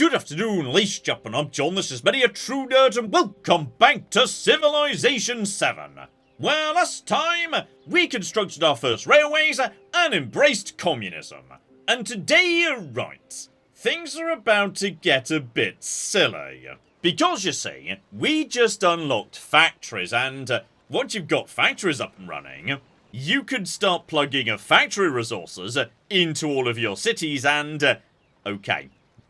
Good afternoon, ladies and gentlemen, I'm John, this is Many a True Nerd, and welcome back to Civilization VII. Where last time, we constructed our first railways and embraced communism. And today, right, things are about to get a bit silly. Because you see, we just unlocked factories, and once you've got factories up and running, you could start plugging factory resources into all of your cities and, okay,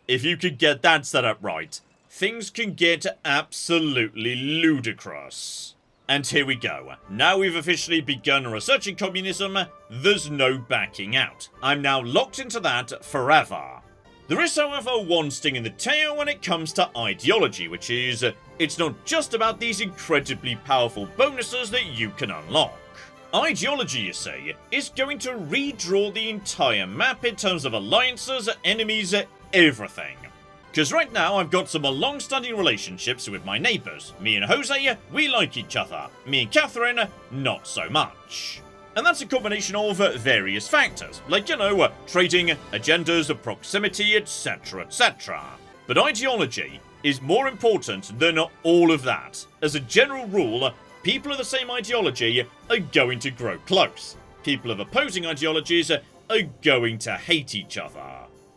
if you could get that set up right, things can get absolutely ludicrous. And here we go. Now we've officially begun researching communism, there's no backing out. I'm now locked into that forever. There is, however, one sting in the tail when it comes to ideology, which is, it's not just about these incredibly powerful bonuses that you can unlock. Ideology, you see, is going to redraw the entire map in terms of alliances, enemies, everything. Because right now I've got some long-standing relationships with my neighbours. Me and Jose, we like each other. Me and Catherine, not so much. And that's a combination of various factors, like, you know, trading, agendas, proximity, etc, etc. But ideology is more important than all of that. As a general rule, people of the same ideology are going to grow close. People of opposing ideologies are going to hate each other.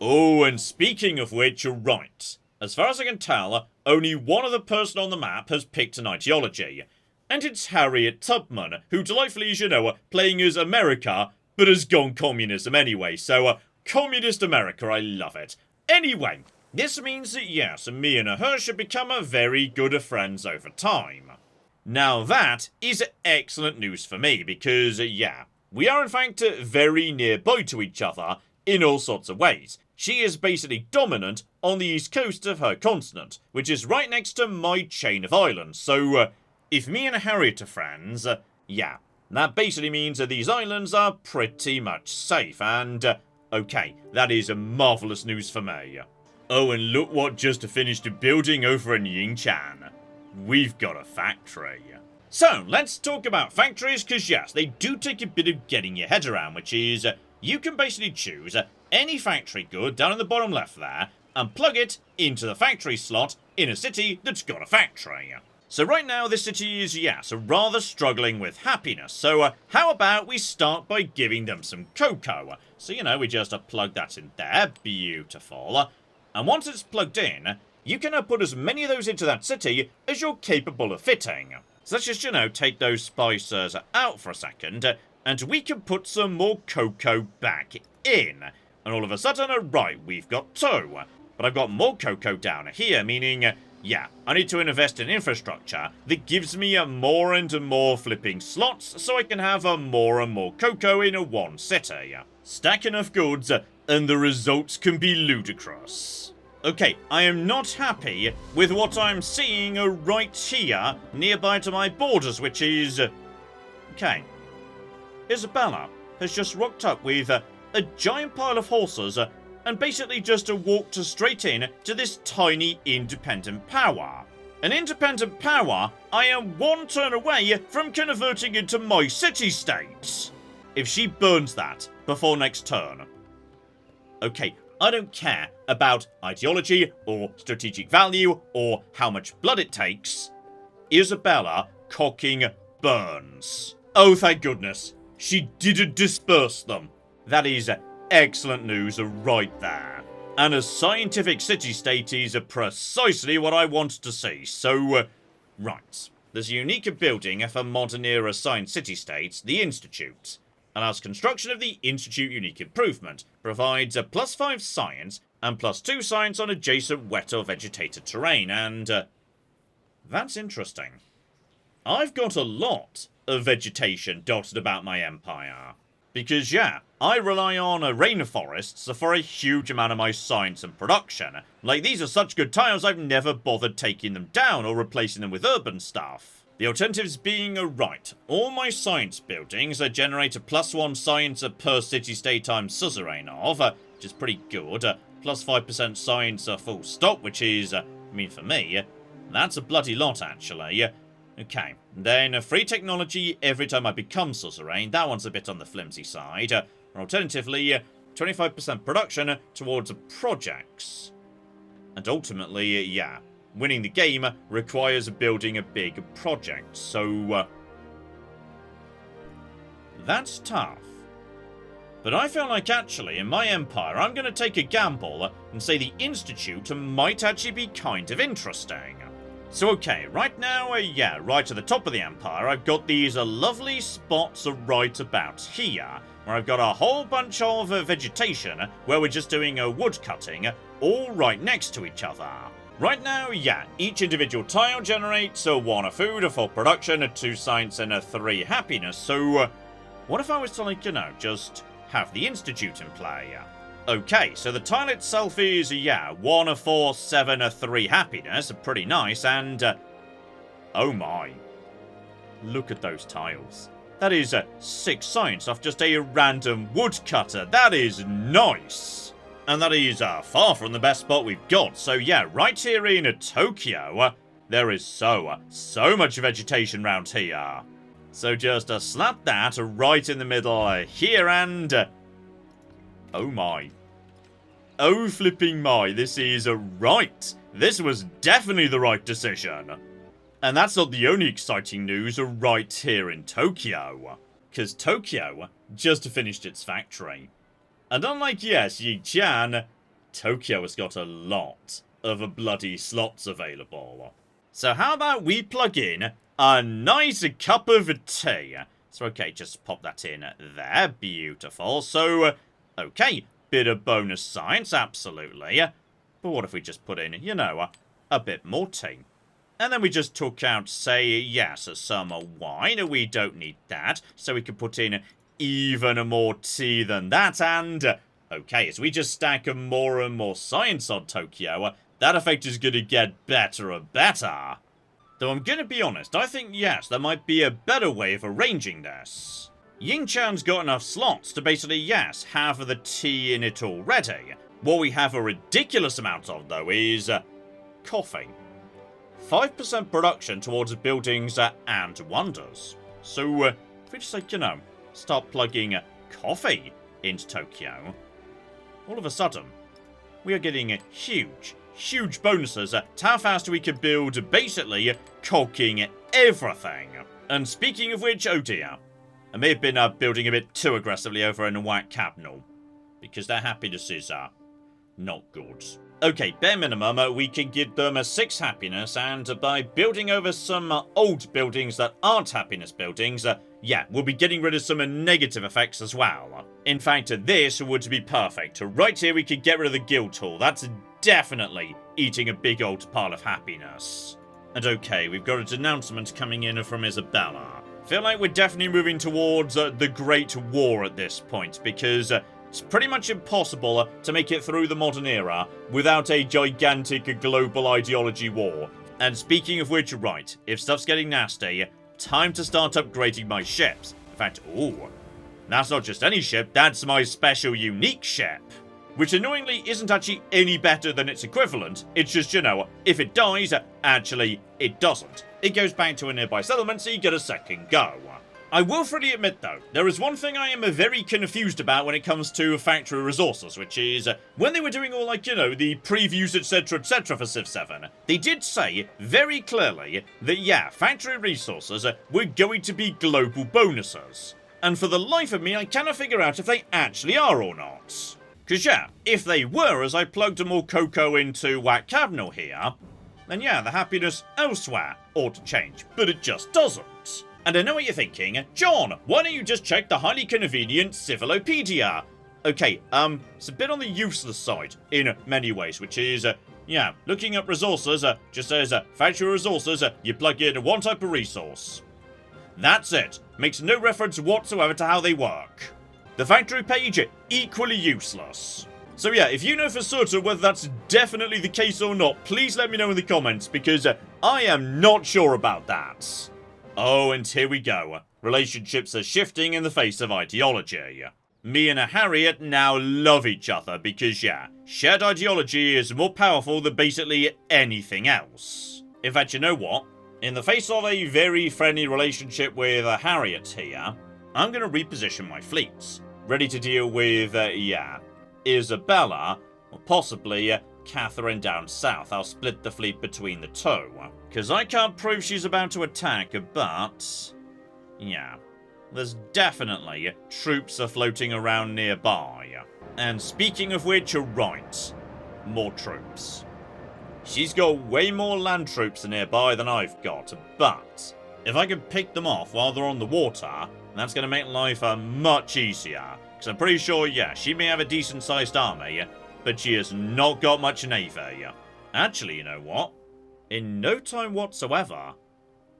Oh, and speaking of which, right. As far as I can tell, only one other person on the map has picked an ideology. And it's Harriet Tubman, who delightfully is, you know, playing as America, but has gone communism anyway. So, communist America, I love it. Anyway, this means that yes, me and her should become very good friends over time. Now that is excellent news for me, because, yeah, we are in fact very nearby to each other in all sorts of ways. She is basically dominant on the east coast of her continent, which is right next to my chain of islands, so if me and Harriet are friends, yeah, that basically means that these islands are pretty much safe, and, okay, that is marvellous news for me. Oh, and look what just finished building over in Yingchan. We've got a factory. So, let's talk about factories, because yes, they do take a bit of getting your head around, which is, you can basically choose any factory good down in the bottom left there, and plug it into the factory slot in a city that's got a factory. So right now, this city is, yes, rather struggling with happiness, so how about we start by giving them some cocoa? So, you know, we just plug that in there, beautiful. And once it's plugged in, you can put as many of those into that city as you're capable of fitting. So let's just, you know, take those spices out for a second, and we can put some more cocoa back in. And all of a sudden, right, we've got two. But I've got more cocoa down here, meaning, yeah, I need to invest in infrastructure that gives me more and more flipping slots so I can have more and more cocoa in one city. Stack enough goods, and the results can be ludicrous. Okay, I am not happy with what I'm seeing right here, nearby to my borders, which is... Okay. Isabella has just rocked up with a giant pile of horses and basically just walked straight in to this tiny independent power. An independent power I am one turn away from converting into my city-state. If she burns that before next turn. Okay, I don't care about ideology or strategic value or how much blood it takes. Isabella cocking burns. Oh, thank goodness. She didn't disperse them. That is excellent news right there. And a scientific city-state is precisely what I want to see. So, right. There's a unique building for modern-era science city-states, the Institute. Allows construction of the Institute Unique Improvement. Provides a +5 science and +2 science on adjacent wet or vegetated terrain. And, that's interesting. I've got a lot of vegetation dotted about my empire. Because, yeah, I rely on rainforests for a huge amount of my science and production. Like, these are such good tiles, I've never bothered taking them down or replacing them with urban stuff. The alternatives being right. All my science buildings generate a +1 science per city-state I'm suzerain of, which is pretty good. +5% science full stop, which is, I mean, for me, that's a bloody lot, actually. Okay, then free technology every time I become suzerain. That one's a bit on the flimsy side. Or alternatively, 25% production towards projects. And ultimately, yeah, winning the game requires building a big project, so that's tough. But I feel like actually, in my empire, I'm going to take a gamble and say the Institute might actually be kind of interesting. So okay, right now, yeah, right at the top of the empire, I've got these lovely spots right about here, where I've got a whole bunch of vegetation, where we're just doing wood cutting, all right next to each other. Right now, yeah, each individual tile generates 1 food, 4 production, 2 science, and 3 happiness, so what if I was to, like, you know, just have the Institute in play? Okay, so the tile itself is, yeah, 1, 4, 7, 3 happiness, pretty nice, and, oh my. Look at those tiles. That is 6 science off just a random woodcutter. That is nice. And that is far from the best spot we've got. So yeah, right here in Tokyo, there is so much vegetation around here. So just slap that right in the middle here and... oh my. Oh flipping my, this is right. This was definitely the right decision. And that's not the only exciting news right here in Tokyo. Because Tokyo just finished its factory. And unlike, yes, Yi-chan, Tokyo has got a lot of bloody slots available. So how about we plug in a nice cup of tea? So okay, just pop that in there. Beautiful. So, okay, bit of bonus science, absolutely. But what if we just put in, you know, a bit more tea? And then we just took out, say, yes, some wine. We don't need that. So we can put in even more tea than that. And, okay, as we just stack more and more science on Tokyo, that effect is going to get better and better. Though I'm going to be honest, I think, yes, there might be a better way of arranging this. Ying-chan's got enough slots to basically, yes, have the tea in it already. What we have a ridiculous amount of, though, is coffee. 5% production towards buildings and wonders. So, if we just, like, you know, start plugging coffee into Tokyo, all of a sudden, we are getting huge bonuses to how fast we can build, basically, caulking everything. And speaking of which, oh dear, I may have been building a bit too aggressively over in White Capital, because their happiness is not good. Okay, bare minimum, we can give them 6 happiness, and by building over some old buildings that aren't happiness buildings, yeah, we'll be getting rid of some negative effects as well. In fact, this would be perfect. Right here, we could get rid of the guild hall. That's definitely eating a big old pile of happiness. And okay, we've got a denouncement coming in from Isabella. Feel like we're definitely moving towards the Great War at this point, because it's pretty much impossible to make it through the modern era without a gigantic global ideology war. And speaking of which, right, if stuff's getting nasty, time to start upgrading my ships. In fact, ooh, that's not just any ship, that's my special unique ship. Which annoyingly isn't actually any better than its equivalent, it's just, you know, if it dies, actually, it doesn't. It goes back to a nearby settlement, so you get a second go. I will freely admit, though, there is one thing I am very confused about when it comes to factory resources, which is, when they were doing all, like, you know, the previews, etc, for Civ 7, they did say very clearly that, yeah, factory resources were going to be global bonuses. And for the life of me, I cannot figure out if they actually are or not. Because, yeah, if they were, as I plugged more cocoa into Wat Cabnel here, then, yeah, the happiness elsewhere ought to change, but it just doesn't. And I know what you're thinking, John, why don't you just check the highly convenient Civilopedia? Okay, it's a bit on the useless side, in many ways, which is, yeah, looking up resources, just says, factory resources, you plug in one type of resource. That's it. Makes no reference whatsoever to how they work. The factory page, equally useless. So yeah, if you know for certain whether that's definitely the case or not, please let me know in the comments, because I am not sure about that. Oh, and here we go. Relationships are shifting in the face of ideology. Me and Harriet now love each other because, yeah, shared ideology is more powerful than basically anything else. In fact, you know what? In the face of a very friendly relationship with Harriet here, I'm going to reposition my fleets. Ready to deal with, yeah, Isabella, or possibly Catherine down south. I'll split the fleet between the two. Because I can't prove she's about to attack, but... yeah. There's definitely troops are floating around nearby. And speaking of which, you're right. More troops. She's got way more land troops nearby than I've got, but if I can pick them off while they're on the water, that's going to make life much easier. Because I'm pretty sure, yeah, she may have a decent-sized army, but she has not got much navy. Actually, you know what? In no time whatsoever,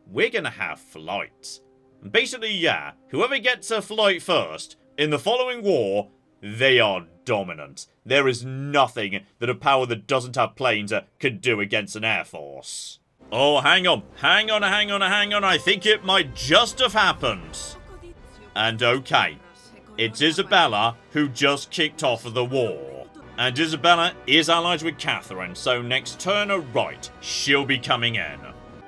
we're going to have flight. Basically, yeah, whoever gets a flight first in the following war, they are dominant. There is nothing that a power that doesn't have planes can do against an air force. Oh, hang on. I think it might just have happened. And okay, it's Isabella who just kicked off the war. And Isabella is allied with Catherine, so next turn, right, she'll be coming in.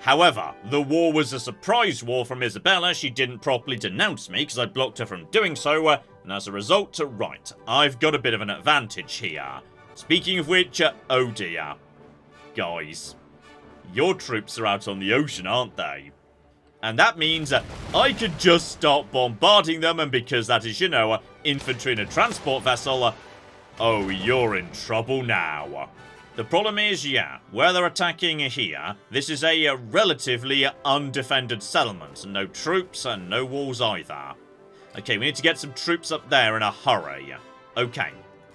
However, the war was a surprise war from Isabella. She didn't properly denounce me because I blocked her from doing so, and as a result, right, I've got a bit of an advantage here. Speaking of which, oh dear. Guys, your troops are out on the ocean, aren't they? And that means I could just start bombarding them, and because that is, you know, infantry in a transport vessel, oh, you're in trouble now. The problem is, yeah, where they're attacking here, this is a relatively undefended settlement. No troops and no walls either. Okay, we need to get some troops up there in a hurry. Okay,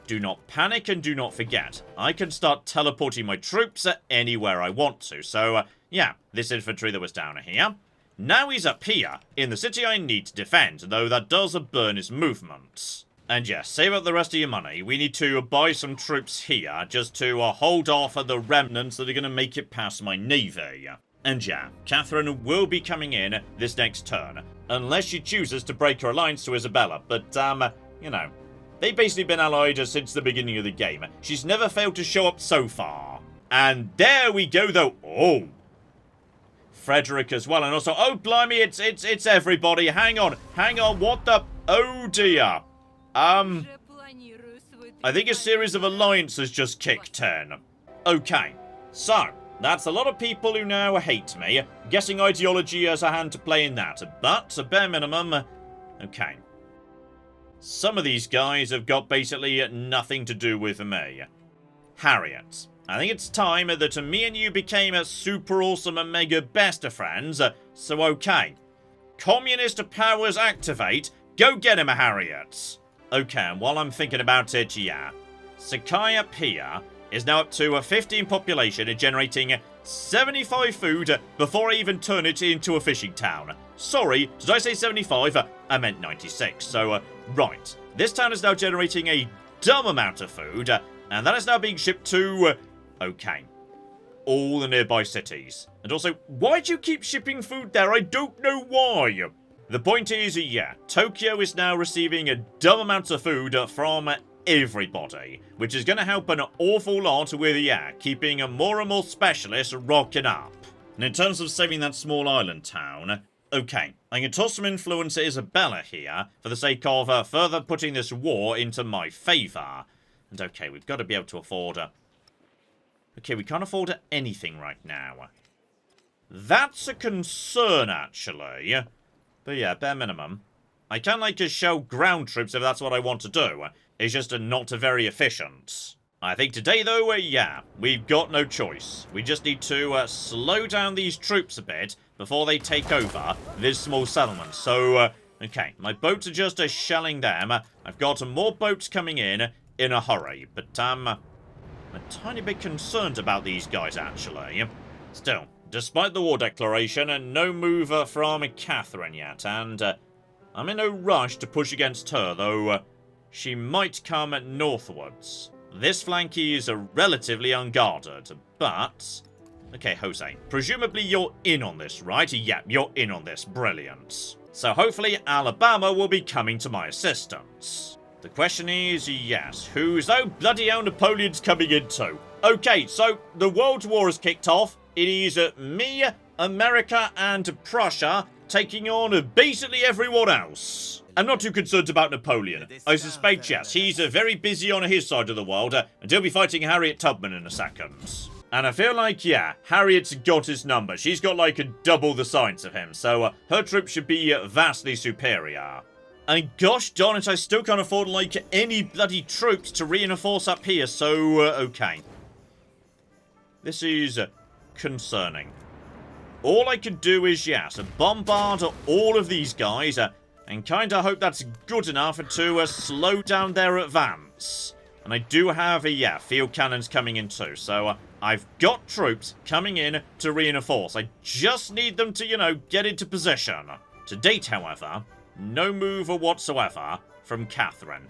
do not panic and do not forget. I can start teleporting my troops anywhere I want to. So, yeah, this infantry that was down here. Now he's up here in the city I need to defend, though that does burn his movements. And yes, save up the rest of your money. We need to buy some troops here just to hold off the remnants that are going to make it past my navy. And yeah, Catherine will be coming in this next turn, unless she chooses to break her alliance to Isabella. But, you know, they've basically been allied since the beginning of the game. She's never failed to show up so far. And there we go, though. Oh, Frederick as well. And also, oh, blimey, it's everybody. Hang on, what the... oh, dear. I think a series of alliances just kicked in. Okay, so, that's a lot of people who now hate me. Guessing ideology has a hand to play in that, but, a bare minimum, okay. Some of these guys have got basically nothing to do with me. Harriet, I think it's time that me and you became a super awesome and mega best of friends, so okay. Communist powers activate, go get him, Harriet. Okay, and while I'm thinking about it, yeah. Sakai up here is now up to 15 population and generating 75 food before I even turn it into a fishing town. Sorry, did I say 75? I meant 96. So, right. This town is now generating a dumb amount of food, and that is now being shipped to, okay, all the nearby cities. And also, why do you keep shipping food there? I don't know why. The point is, yeah, Tokyo is now receiving a dumb amount of food from everybody, which is going to help an awful lot with, yeah, keeping more and more specialists rocking up. And in terms of saving that small island town, okay, I can toss some influence at Isabella here for the sake of further putting this war into my favour. And okay, we've got to be able to afford... okay, we can't afford anything right now. That's a concern, actually. But yeah, bare minimum. I can, like, just show ground troops if that's what I want to do. It's just not very efficient. I think today, though, yeah, we've got no choice. We just need to slow down these troops a bit before they take over this small settlement. So, okay, my boats are just shelling them. I've got more boats coming in a hurry. But, I'm a tiny bit concerned about these guys, actually. Still, despite the war declaration, no move from Catherine yet, and I'm in no rush to push against her, though she might come northwards. This flank is relatively unguarded, but... okay, Jose, presumably you're in on this, right? Yeah, you're in on this. Brilliant. So hopefully Alabama will be coming to my assistance. The question is, yes, who's... oh, bloody hell, Napoleon's coming in too. Okay, so the World War has kicked off. It is me, America, and Prussia taking on basically everyone else. I'm not too concerned about Napoleon. I suspect, yes, he's very busy on his side of the world, and he'll be fighting Harriet Tubman in a second. And I feel like, yeah, Harriet's got his number. She's got like double the size of him, so her troops should be vastly superior. And gosh darn it, I still can't afford like any bloody troops to reinforce up here, so okay. This is concerning. All I can do is, yes, bombard all of these guys, and kinda hope that's good enough to slow down their advance. And I do have, yeah, field cannons coming in too, so I've got troops coming in to reinforce. I just need them to, you know, get into position. To date, however, no move whatsoever from Catherine,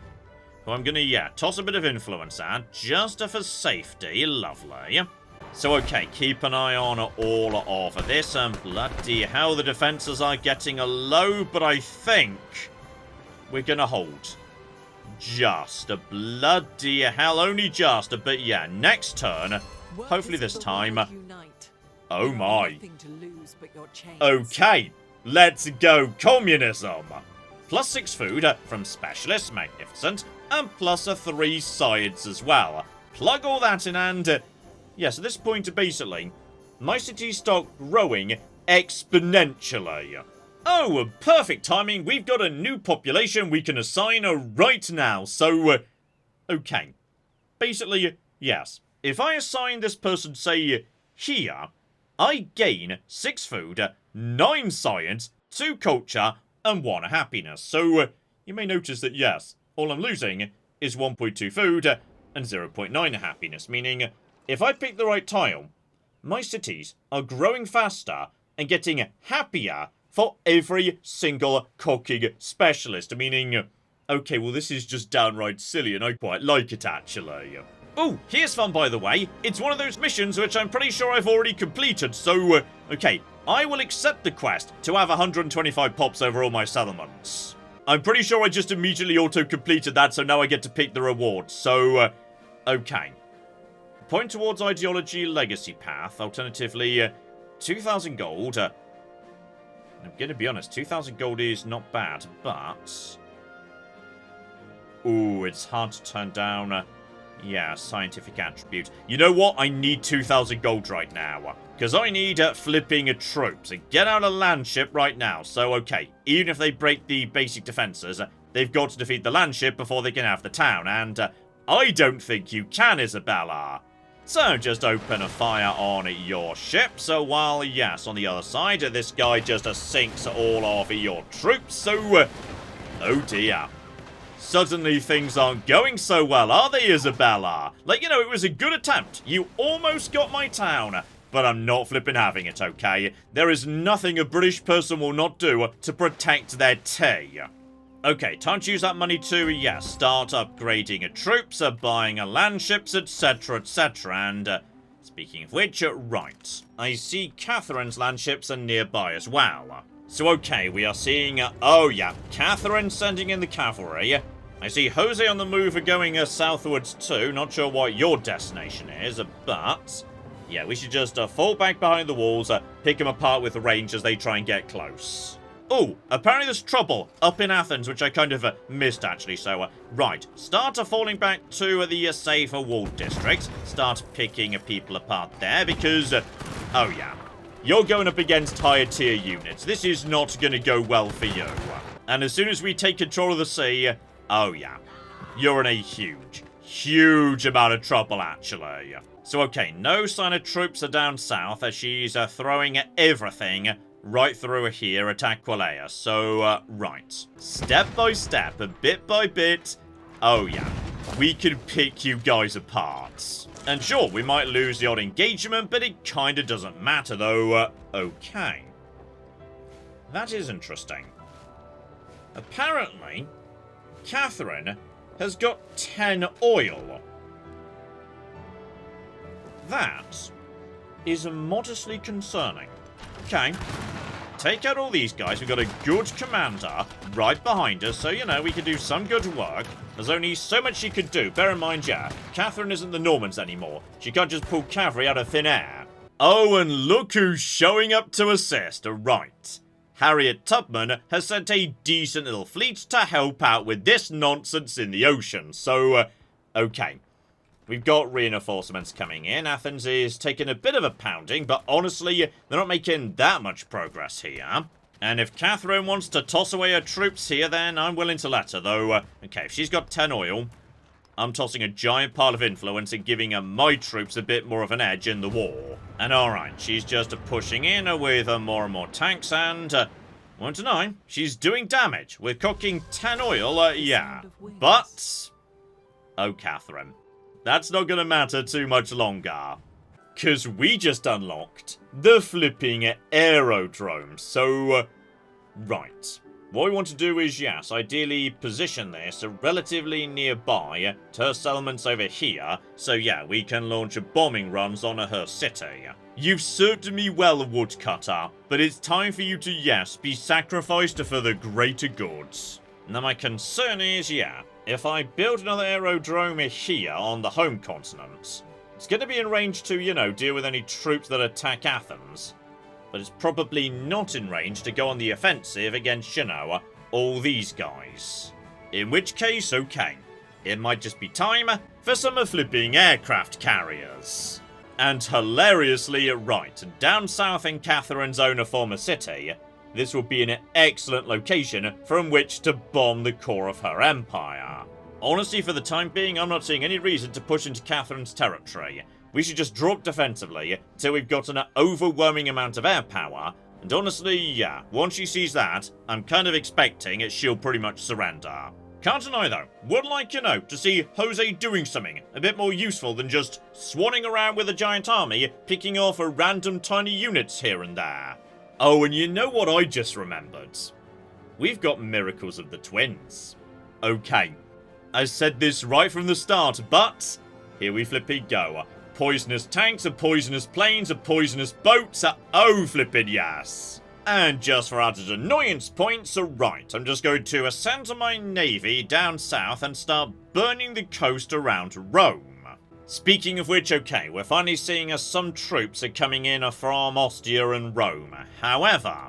who I'm gonna, yeah, toss a bit of influence at, just for safety. Lovely. So, okay, keep an eye on all of this, and bloody hell, the defences are getting low, but I think we're gonna hold. Just, bloody hell, only just, but yeah, next turn, hopefully this time. Oh my. Okay, let's go communism. +6 food from specialists, magnificent, and +3 science as well. Plug all that in and... yes, at this point, basically, my city start growing exponentially. Oh, perfect timing. We've got a new population we can assign right now. So, okay. Basically, yes. If I assign this person, say, here, I gain 6 food, 9 science, 2 culture, and 1 happiness. So, you may notice that, yes, all I'm losing is 1.2 food and 0.9 happiness, meaning... if I pick the right tile, my cities are growing faster and getting happier for every single cooking specialist. Meaning, okay, well this is just downright silly and I quite like it actually. Oh, here's fun by the way. It's one of those missions which I'm pretty sure I've already completed, so, okay, I will accept the quest to have 125 pops over all my settlements. I'm pretty sure I just immediately auto-completed that, so now I get to pick the rewards, so, okay. Point towards ideology legacy path. Alternatively, 2,000 gold. I'm going to be honest, 2,000 gold is not bad, but... ooh, it's hard to turn down. Yeah, scientific attribute. You know what? I need 2,000 gold right now. Because I need flipping troops. Get out a land ship right now. So, okay, even if they break the basic defenses, they've got to defeat the land ship before they can have the town. And I don't think you can, Isabella. So just open a fire on your ship. So while, yes, on the other side, this guy just sinks all of your troops. So, oh dear. Suddenly things aren't going so well, are they, Isabella? Like, you know, it was a good attempt. You almost got my town. But I'm not flipping having it, okay? There is nothing a British person will not do to protect their tea. Okay, time to use that money to, yes, start upgrading troops, buying land ships, etc, etc, and, speaking of which, right, I see Catherine's land ships are nearby as well. So, okay, we are seeing, oh yeah, Catherine sending in the cavalry. I see Jose on the move going southwards too, not sure what your destination is, but, yeah, we should just fall back behind the walls, pick them apart with the range as they try and get close. Oh, apparently there's trouble up in Athens, which I kind of missed, actually. So, right, start falling back to the safer walled districts. Start picking people apart there, because, oh yeah, you're going up against higher tier units. This is not going to go well for you. And as soon as we take control of the sea, oh yeah, you're in a huge, huge amount of trouble, actually. So, okay, no sign of troops are down south, as she's throwing everything right through here at Aquileia. So, right. Step by step, bit by bit. Oh, yeah. We can pick you guys apart. And sure, we might lose the odd engagement, but it kinda doesn't matter, though. Okay. That is interesting. Apparently, Catherine has got 10 oil. That is modestly concerning. Okay. Take out all these guys. We've got a good commander right behind us, so, you know, we can do some good work. There's only so much she could do. Bear in mind, yeah, Catherine isn't the Normans anymore. She can't just pull cavalry out of thin air. Oh, and look who's showing up to assist. Right. Harriet Tubman has sent a decent little fleet to help out with this nonsense in the ocean. So, okay. We've got reinforcements coming in. Athens is taking a bit of a pounding, but honestly, they're not making that much progress here. And if Catherine wants to toss away her troops here, then I'm willing to let her, though. Okay, if she's got 10 oil, I'm tossing a giant pile of influence and giving my troops a bit more of an edge in the war. And alright, she's just pushing in with more and more tanks, and won't deny, she's doing damage. We're cooking 10 oil, yeah. But, oh, Catherine, that's not gonna matter too much longer. Because we just unlocked the flipping aerodrome. So, right. What we want to do is, yes, ideally position this relatively nearby to her settlements over here. So, yeah, we can launch bombing runs on her city. You've served me well, Woodcutter, but it's time for you to, yes, be sacrificed for the greater goods. Now, my concern is, yeah, if I build another aerodrome here on the home continent, it's going to be in range to, you know, deal with any troops that attack Athens. But it's probably not in range to go on the offensive against, you know, all these guys. In which case, okay, it might just be time for some flipping aircraft carriers. And hilariously, right, down south in Catherine's own former city, this will be an excellent location from which to bomb the core of her empire. Honestly, for the time being, I'm not seeing any reason to push into Catherine's territory. We should just drop defensively till we've got an overwhelming amount of air power. And honestly, yeah, once she sees that, I'm kind of expecting she'll pretty much surrender. Can't deny though, would like, you know, to see Jose doing something a bit more useful than just swanning around with a giant army, picking off random tiny units here and there. Oh, and you know what I just remembered? We've got Miracles of the Twins. Okay, I said this right from the start, but here we flipping go. Poisonous tanks, poisonous planes, poisonous boats, oh flippin' yes. And just for added annoyance points, right, I'm just going to send my navy down south and start burning the coast around Rome. Speaking of which, okay, we're finally seeing some troops are coming in from Ostia and Rome. However,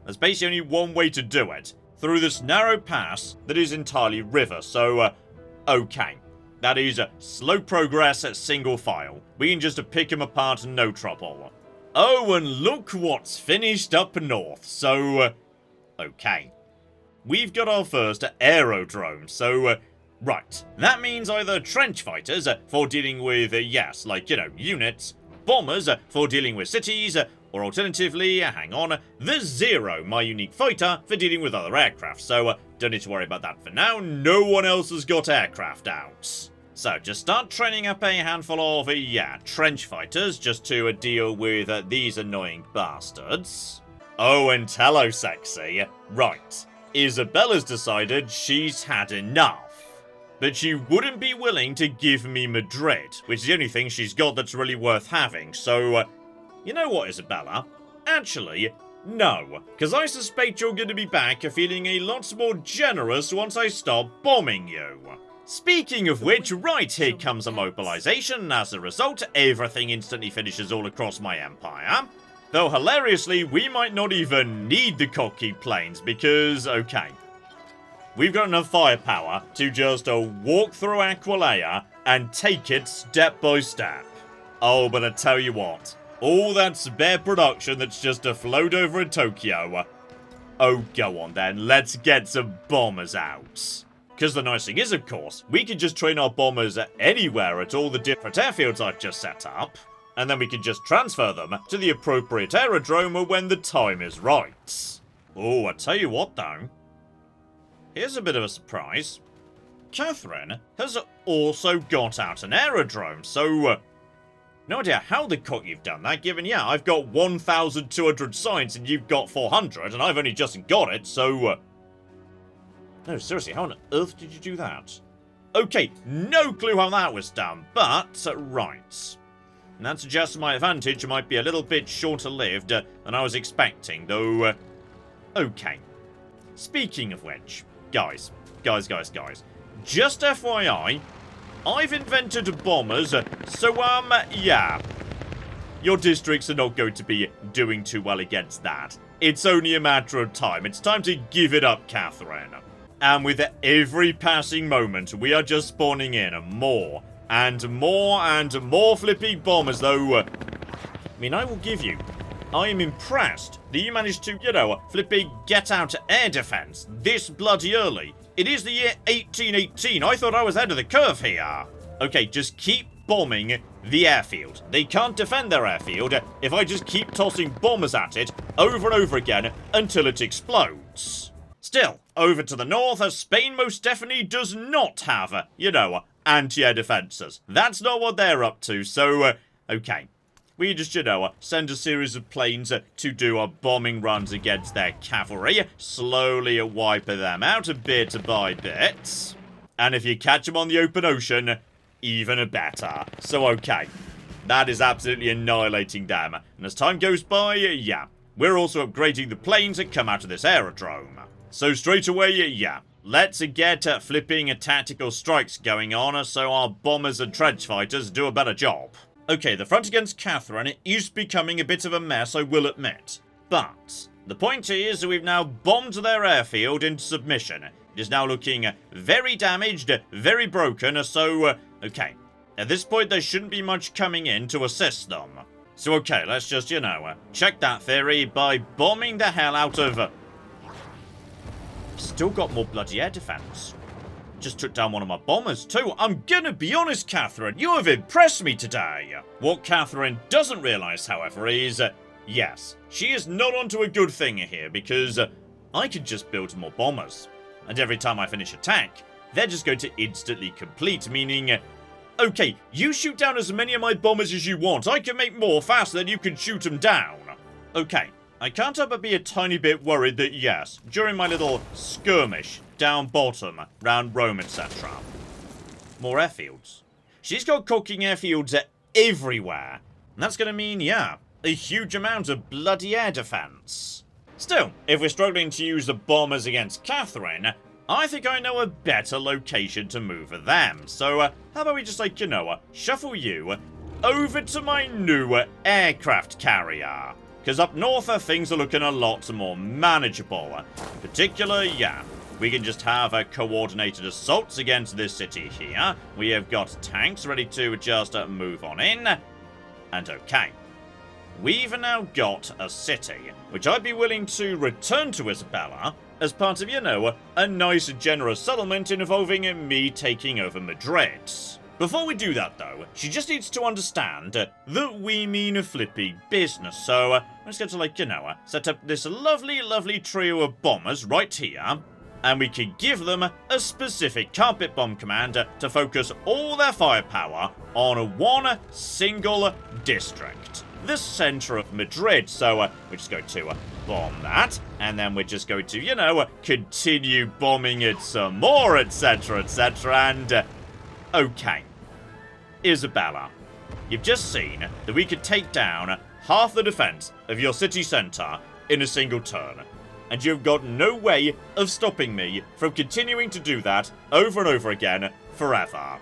there's basically only one way to do it, through this narrow pass that is entirely river, so, okay. That is slow progress at single file. We can just pick them apart, no trouble. Oh, and look what's finished up north, so, okay. We've got our first aerodrome, so, right. That means either trench fighters for dealing with, yes, like, you know, units, bombers for dealing with cities, or alternatively, hang on, the Zero, my unique fighter, for dealing with other aircraft. So, don't need to worry about that for now. No one else has got aircraft out. So, just start training up a handful of, yeah, trench fighters just to deal with these annoying bastards. Oh, and hello, sexy. Right. Isabella's decided she's had enough. But she wouldn't be willing to give me Madrid, which is the only thing she's got that's really worth having. So, you know what, Isabella? Actually, no. Because I suspect you're going to be back feeling a lot more generous once I stop bombing you. Speaking of which, right, here comes a mobilization. As a result, everything instantly finishes all across my empire. Though hilariously, we might not even need the cocky planes because, okay, we've got enough firepower to just walk through Aquileia and take it step by step. Oh, but I tell you what, all that spare production that's just flowed over in Tokyo. Oh, go on then, let's get some bombers out. Because the nice thing is, of course, we can just train our bombers anywhere at all the different airfields I've just set up, and then we can just transfer them to the appropriate aerodrome when the time is right. Oh, I tell you what though, here's a bit of a surprise. Catherine has also got out an aerodrome, so no idea how the cock you've done that, given, yeah, I've got 1,200 signs and you've got 400, and I've only just got it, so no, seriously, how on earth did you do that? Okay, no clue how that was done, but, right. And that suggests my advantage might be a little bit shorter-lived than I was expecting, though, okay. Speaking of which, guys, just FYI, I've invented bombers, so, yeah. Your districts are not going to be doing too well against that. It's only a matter of time. It's time to give it up, Catherine. And with every passing moment, we are just spawning in more and more and more flipping bombers, though. I mean, I will give you, I am impressed that you managed to, flipping get out air defense this bloody early. It is the year 1818. I thought I was ahead of the curve here. Okay, just keep bombing the airfield. They can't defend their airfield if I just keep tossing bombers at it over and over again until it explodes. Still, over to the north, Spain most definitely does not have, anti-air defenses. That's not what they're up to, so, okay. We just, send a series of planes to do our bombing runs against their cavalry, slowly wipe them out bit by bit. And if you catch them on the open ocean, even better. So, okay. That is absolutely annihilating them. And as time goes by, yeah, we're also upgrading the planes that come out of this aerodrome. So straight away, let's get flipping tactical strikes going on so our bombers and trench fighters do a better job. Okay, the front against Catherine is becoming a bit of a mess, I will admit. But the point is we've now bombed their airfield into submission. It is now looking very damaged, very broken, so, okay. At this point, there shouldn't be much coming in to assist them. So, okay, let's just, check that theory by bombing the hell out of... Still got more bloody air defense. Just took down one of my bombers too. I'm gonna be honest, Catherine, you have impressed me today. What Catherine doesn't realise, however, is, yes, she is not onto a good thing here because I can just build more bombers. And every time I finish attack, they're just going to instantly complete, meaning, okay, you shoot down as many of my bombers as you want. I can make more faster than you can shoot them down. Okay. I can't help but be a tiny bit worried that, yes, during my little skirmish down bottom, round Rome, etc. More airfields. She's got cooking airfields everywhere. And that's going to mean, yeah, a huge amount of bloody air defense. Still, if we're struggling to use the bombers against Catherine, I think I know a better location to move them. So, how about we just, shuffle you over to my new aircraft carrier? Because up north, things are looking a lot more manageable. In particular, yeah, we can just have coordinated assaults against this city here. We have got tanks ready to just move on in. And okay, we've now got a city, which I'd be willing to return to Isabella as part of, a nice generous settlement involving me taking over Madrid. Before we do that, though, she just needs to understand that we mean flipping business. So, let's get to, set up this lovely, lovely trio of bombers right here. And we can give them a specific carpet bomb command to focus all their firepower on one single district. The center of Madrid. So, we're just going to bomb that. And then we're just going to, continue bombing it some more, etc., etc. And, okay. Isabella, you've just seen that we could take down half the defense of your city center in a single turn. And you've got no way of stopping me from continuing to do that over and over again forever.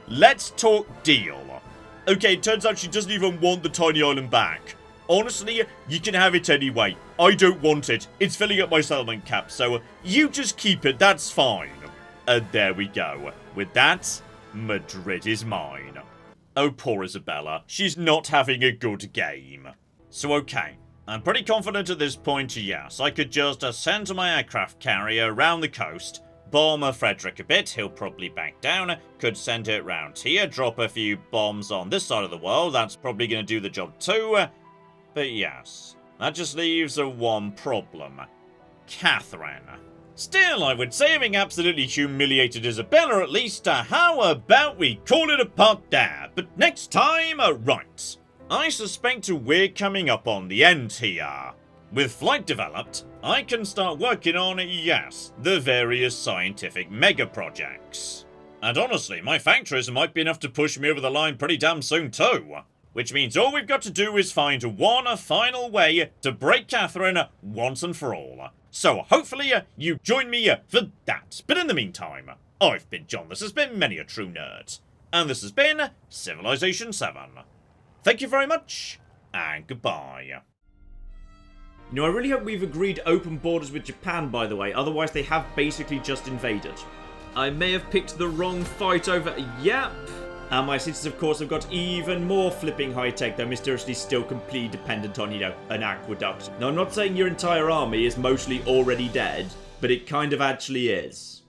Let's talk deal. Okay, it turns out she doesn't even want the tiny island back. Honestly, you can have it anyway. I don't want it. It's filling up my settlement cap, so you just keep it, that's fine. And there we go. With that, Madrid is mine. Oh, poor Isabella. She's not having a good game. So, okay. I'm pretty confident at this point, yes. I could just send my aircraft carrier around the coast, bomb Frederick a bit, he'll probably back down, could send it round here, drop a few bombs on this side of the world, that's probably going to do the job too. But yes, that just leaves one problem. Catherine. Still, I would say, having absolutely humiliated Isabella at least, how about we call it a part there? But next time, right. I suspect we're coming up on the end here. With flight developed, I can start working on, yes, the various scientific mega projects. And honestly, my factories might be enough to push me over the line pretty damn soon too. Which means all we've got to do is find one final way to break Catherine once and for all. So hopefully you join me for that. But in the meantime, I've been John, this has been Many a True Nerd. And this has been Civilization 7. Thank you very much, and goodbye. You know, I really hope we've agreed open borders with Japan, by the way, otherwise they have basically just invaded. I may have picked the wrong fight over... Yep. And my cities, of course, have got even more flipping high-tech, though mysteriously still completely dependent on, you know, an aqueduct. Now, I'm not saying your entire army is mostly already dead, but it kind of actually is.